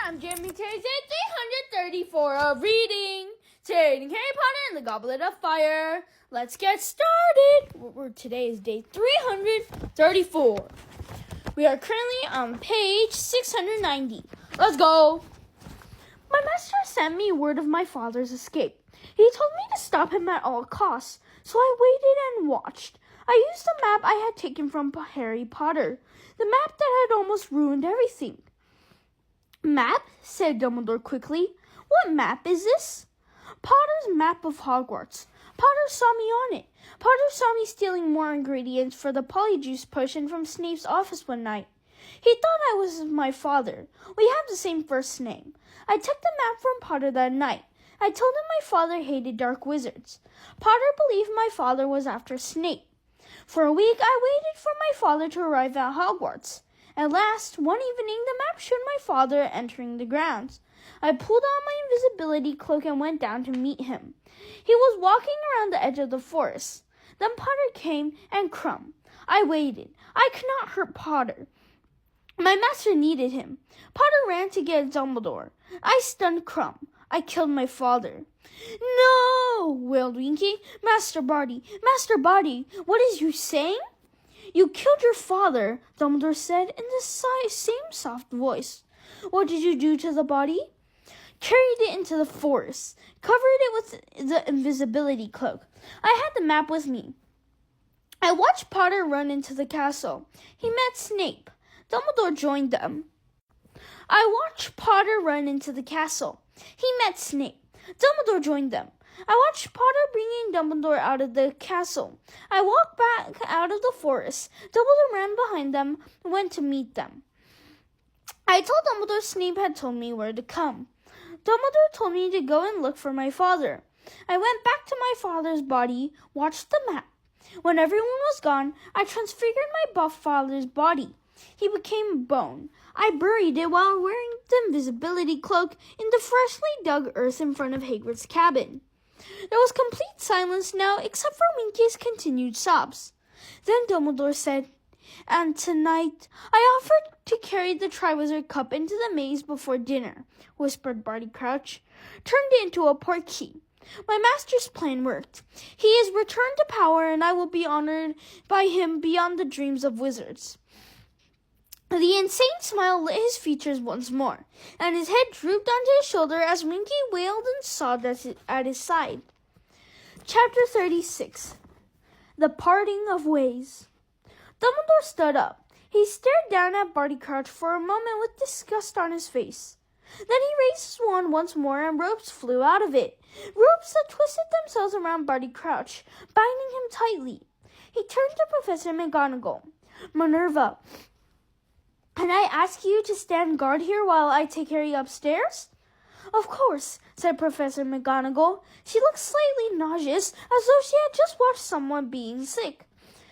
I'm Jeremy. Today's day 334 of reading. Today, reading Harry Potter and the Goblet of Fire. Let's get started. Today is day 334. We are currently on page 690. Let's go. My master sent me word of my father's escape. He told me to stop him at all costs, so I waited and watched. I used the map I had taken from Harry Potter, the map that had almost ruined everything. Map? Said Dumbledore quickly. What map is this? Potter's map of Hogwarts. Potter saw me on it. Potter saw me stealing more ingredients for the polyjuice potion from Snape's office one night. He thought I was my father. We have the same first name. I took the map from Potter that night. I told him my father hated dark wizards. Potter believed my father was after Snape. For a week, I waited for my father to arrive at Hogwarts. At last, one evening, the map showed my father entering the grounds. I pulled on my invisibility cloak and went down to meet him. He was walking around the edge of the forest. Then Potter came and Crumb. I waited. I could not hurt Potter. My master needed him. Potter ran to get Dumbledore. I stunned Crumb. I killed my father. No! Wailed Winky. Master Barty, what is you saying? You killed your father, Dumbledore said in the same soft voice. What did you do to the body? Carried it into the forest. Covered it with the invisibility cloak. I had the map with me. I watched Potter run into the castle. He met Snape. Dumbledore joined them. I watched Potter run into the castle. He met Snape. Dumbledore joined them. I watched Potter bringing Dumbledore out of the castle. I walked back out of the forest. Dumbledore ran behind them and went to meet them. I told Dumbledore Snape had told me where to come. Dumbledore told me to go and look for my father. I went back to my father's body, watched the map. When everyone was gone, I transfigured my buff father's body. He became bone. I buried it while wearing the invisibility cloak in the freshly dug earth in front of Hagrid's cabin. There was complete silence now, except for Winky's continued sobs. Then Dumbledore said, "And tonight, I offered to carry the Triwizard Cup into the maze before dinner," whispered Barty Crouch. "Turned it into a portkey. My master's plan worked. He is returned to power, and I will be honored by him beyond the dreams of wizards." The insane smile lit his features once more, and his head drooped onto his shoulder as Winky wailed and sobbed at his side. Chapter 36. The Parting of Ways. Dumbledore stood up. He stared down at Barty Crouch for a moment with disgust on his face. Then he raised his wand once more and ropes flew out of it. Ropes that twisted themselves around Barty Crouch, binding him tightly. He turned to Professor McGonagall. "Minerva, can I ask you to stand guard here while I take Harry upstairs?" "Of course," said Professor McGonagall. She looked slightly nauseous, as though she had just watched someone being sick.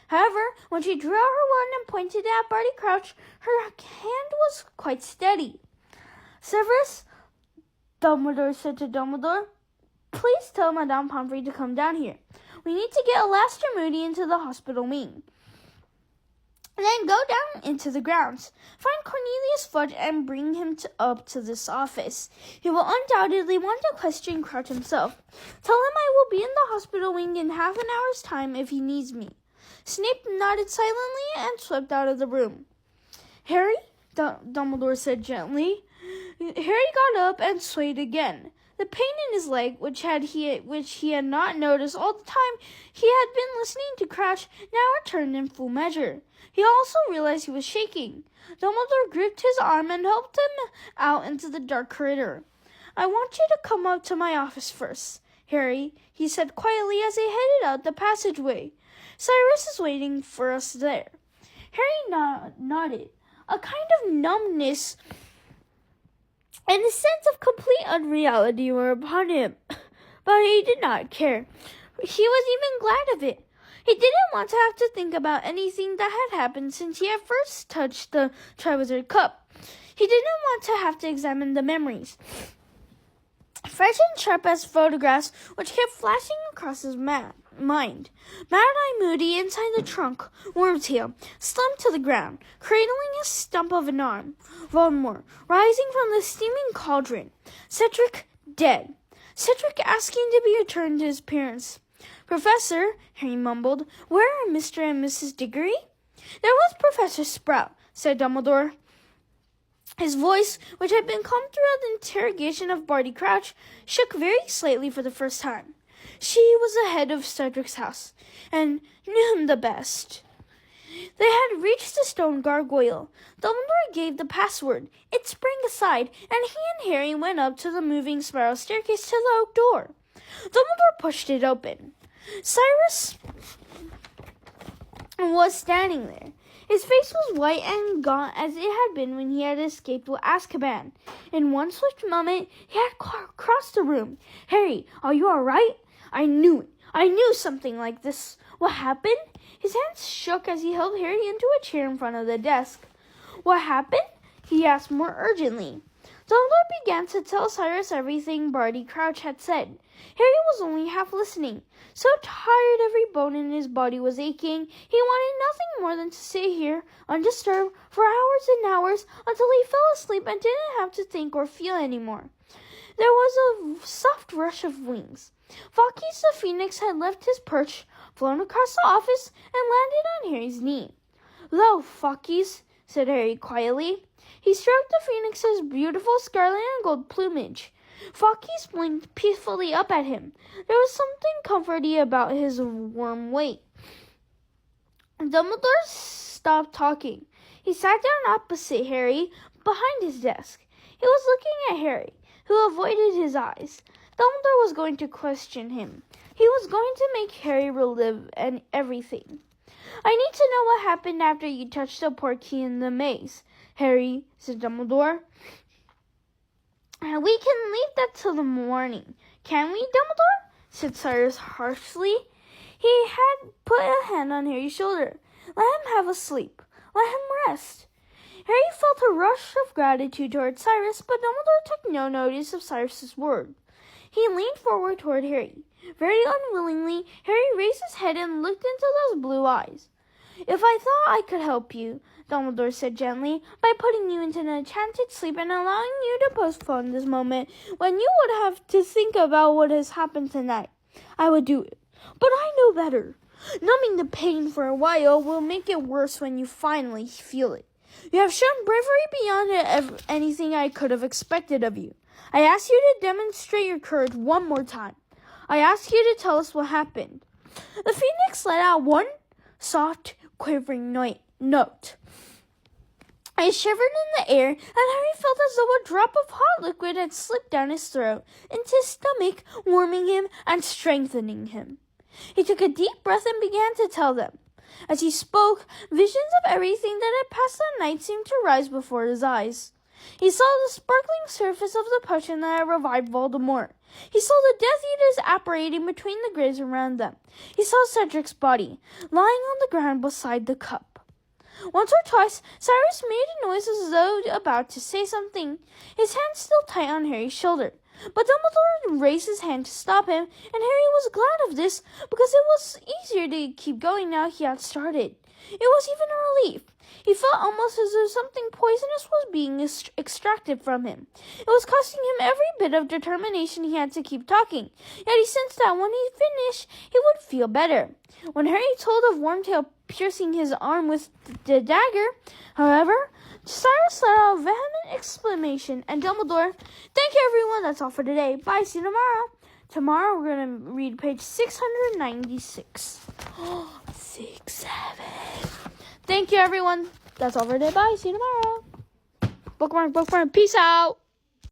However, when she drew out her wand and pointed at Barty Crouch, her hand was quite steady. "Severus," Dumbledore said to Dumbledore, "please tell Madame Pomfrey to come down here. We need to get Alastair Moody into the hospital wing. Then go down into the grounds. Find Cornelius Fudge and bring him up to this office. He will undoubtedly want to question Crouch himself. Tell him I will be in the hospital wing in half an hour's time if he needs me." Snape nodded silently and swept out of the room. "Harry," Dumbledore said gently. Harry got up and swayed again. The pain in his leg, which he had not noticed all the time he had been listening to Crouch, now returned in full measure. He also realized he was shaking. Dumbledore gripped his arm and helped him out into the dark corridor. "I want you to come up to my office first, Harry," he said quietly as they headed out the passageway. "Cyrus is waiting for us there." Harry nodded. A kind of numbness and a sense of complete unreality were upon him, but he did not care. He was even glad of it. He didn't want to have to think about anything that had happened since he had first touched the Triwizard Cup. He didn't want to have to examine the memories. fresh and sharp as photographs, which kept flashing across his mind. Mad-Eye Moody, inside the trunk, Wormtail, slumped to the ground, cradling a stump of an arm. Voldemort, rising from the steaming cauldron. Cedric, dead. Cedric asking to be returned to his parents. Professor, Harry mumbled, where are Mr. and Mrs. Diggory? There was Professor Sprout, said Dumbledore. His voice, which had been calm throughout the interrogation of Barty Crouch, shook very slightly for the first time. She was the head of Cedric's house, and knew him the best. They had reached the stone gargoyle. Dumbledore gave the password. It sprang aside, and he and Harry went up to the moving spiral staircase to the oak door. Dumbledore pushed it open. Cyrus was standing there. His face was white and gaunt as it had been when he had escaped with Azkaban. In one swift moment, he had crossed the room. Harry, are you all right? I knew it. I knew something like this. What happened? His hands shook as he held Harry into a chair in front of the desk. What happened? He asked more urgently. Dumbledore began to tell Cyrus everything Barty Crouch had said. Harry was only half listening. So tired every bone in his body was aching, he wanted nothing more than to sit here, undisturbed, for hours and hours, until he fell asleep and didn't have to think or feel anymore. There was a soft rush of wings. Fawkes the Phoenix had left his perch, flown across the office, and landed on Harry's knee. "Lo, Fawkes," said Harry quietly. He stroked the Phoenix's beautiful scarlet and gold plumage. Fawkes blinked peacefully up at him. There was something comforting about his warm weight. Dumbledore stopped talking. He sat down opposite Harry, behind his desk. He was looking at Harry, who avoided his eyes. Dumbledore was going to question him. He was going to make Harry relive everything. "I need to know what happened after you touched the portkey in the maze, Harry," said Dumbledore. "We can leave that till the morning, can we, Dumbledore?" said Cyrus harshly. He had put a hand on Harry's shoulder. "Let him have a sleep. Let him rest." Harry felt a rush of gratitude toward Cyrus, but Dumbledore took no notice of Cyrus's word. He leaned forward toward Harry. Very unwillingly, Harry raised his head and looked into those blue eyes. "If I thought I could help you," Dumbledore said gently, "by putting you into an enchanted sleep and allowing you to postpone this moment when you would have to think about what has happened tonight, I would do it. But I know better. Numbing the pain for a while will make it worse when you finally feel it. You have shown bravery beyond anything I could have expected of you. I ask you to demonstrate your courage one more time. I ask you to tell us what happened." The Phoenix let out one soft, quivering note. It shivered in the air, and Harry felt as though a drop of hot liquid had slipped down his throat, into his stomach, warming him and strengthening him. He took a deep breath and began to tell them. As he spoke, visions of everything that had passed that night seemed to rise before his eyes. He saw the sparkling surface of the potion that had revived Voldemort. He saw the Death Eaters apparating between the graves around them. He saw Cedric's body, lying on the ground beside the cup. Once or twice, Cyrus made a noise as though about to say something, his hand still tight on Harry's shoulder. But Dumbledore raised his hand to stop him, and Harry was glad of this, because it was easier to keep going now he had started. It was even a relief. He felt almost as though something poisonous was being extracted from him. It was costing him every bit of determination he had to keep talking, yet he sensed that when he finished, he would feel better. When Harry told of Wormtail piercing his arm with the dagger, however, Cyrus let out a vehement exclamation, and Dumbledore, "Thank you, everyone. That's all for today. Bye. See you tomorrow." Tomorrow we're going to read page 696. 6-7. Thank you, everyone. That's all for today. Bye. See you tomorrow. Bookmark. Peace out.